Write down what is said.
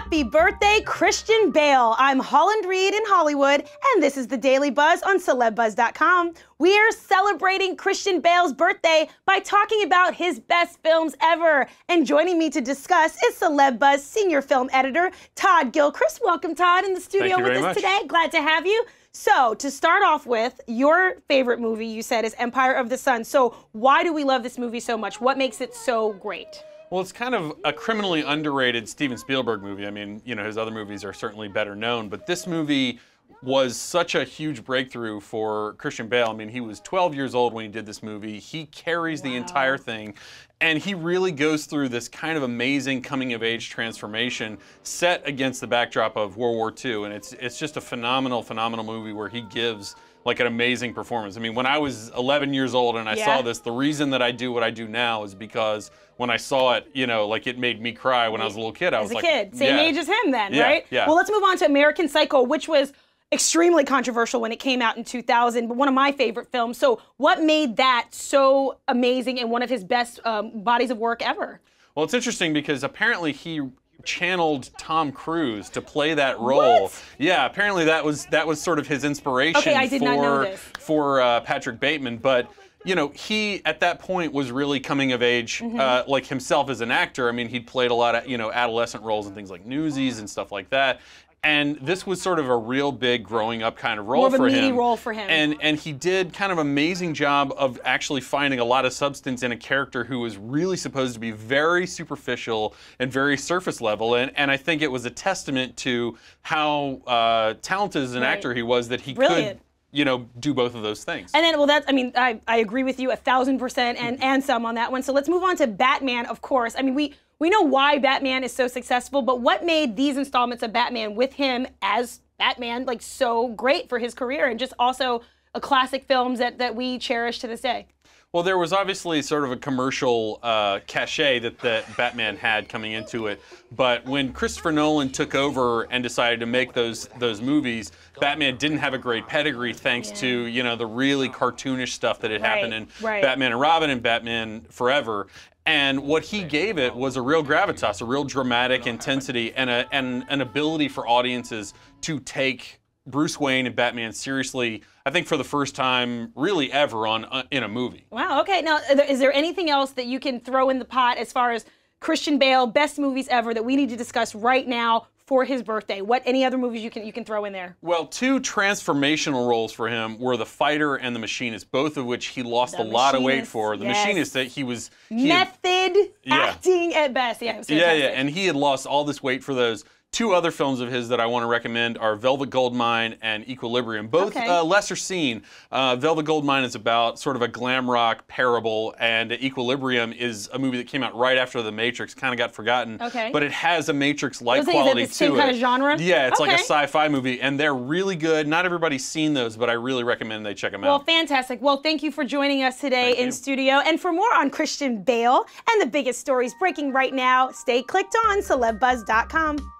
Happy birthday, Christian Bale. I'm Holland Reed in Hollywood, and this is the Daily Buzz on Celebuzz.com. We are celebrating Christian Bale's birthday by talking about his best films ever. And joining me to discuss is Celebuzz senior film editor, Todd Gilchrist. Welcome, Todd, in the studio with us today. Glad to have you. So, to start off with, your favorite movie, you said, is Empire of the Sun. So, why do we love this movie so much? What makes it so great? Well, it's kind of a criminally underrated Steven Spielberg movie. I mean, you know, his other movies are certainly better known, but this movie was such a huge breakthrough for Christian Bale. I mean, he was 12 years old when he did this movie. He carries the entire thing, and he really goes through this kind of amazing coming-of-age transformation set against the backdrop of World War II, and it's just a phenomenal movie where he gives like an amazing performance. I mean, when I was 11 years old and I saw this, the reason that I do what I do now is because when I saw it, you know, like it made me cry when I was a little kid. I was like, as a kid, same age as him then, right? Yeah. Well, let's move on to American Psycho, which was extremely controversial when it came out in 2000, but one of my favorite films. So what made that so amazing and one of his best bodies of work ever? Well, it's interesting because apparently he channeled Tom Cruise to play that role. What? Yeah, apparently that was sort of his inspiration for Patrick Bateman. But you know, he at that point was really coming of age, like himself as an actor. I mean, he'd played a lot of adolescent roles and things like Newsies and stuff like that. And this was sort of a real big growing up kind of role for him. More of a meaty him. role for him. And he did kind of amazing job of actually finding a lot of substance in a character who was really supposed to be very superficial and very surface level. And I think it was a testament to how talented as an actor he was that he could, you know, do both of those things. And then, well, that's, I mean, I agree with you 1,000% and some on that one. So let's move on to Batman, of course. I mean, we know why Batman is so successful, but what made these installments of Batman with him as Batman like so great for his career and just also a classic films that we cherish to this day? Well, there was obviously sort of a commercial cachet that Batman had coming into it, but when Christopher Nolan took over and decided to make those movies, Batman didn't have a great pedigree thanks to, you know, the really cartoonish stuff that had happened in Batman and Robin and Batman Forever. And what he gave it was a real gravitas, a real dramatic intensity, and an ability for audiences to take Bruce Wayne and Batman seriously, I think for the first time really ever in a movie. Wow, okay. Now, is there anything else that you can throw in the pot as far as Christian Bale, best movies ever that we need to discuss right now for his birthday? Any other movies you can throw in there? Well, two transformational roles for him were The Fighter and The Machinist, both of which he lost a lot of weight for. The Machinist that he acting at best. Yeah, it was fantastic. And he had lost all this weight for those. Two other films of his that I want to recommend are Velvet Goldmine and Equilibrium, both lesser seen. Velvet Goldmine is about sort of a glam rock parable, and Equilibrium is a movie that came out right after The Matrix, kind of got forgotten, but it has a Matrix-like quality to it. Same kind of genre? Yeah, it's like a sci-fi movie, and they're really good. Not everybody's seen those, but I really recommend they check them out. Well, fantastic. Well, thank you for joining us today in studio. And for more on Christian Bale and the biggest stories breaking right now, stay clicked on Celebuzz.com.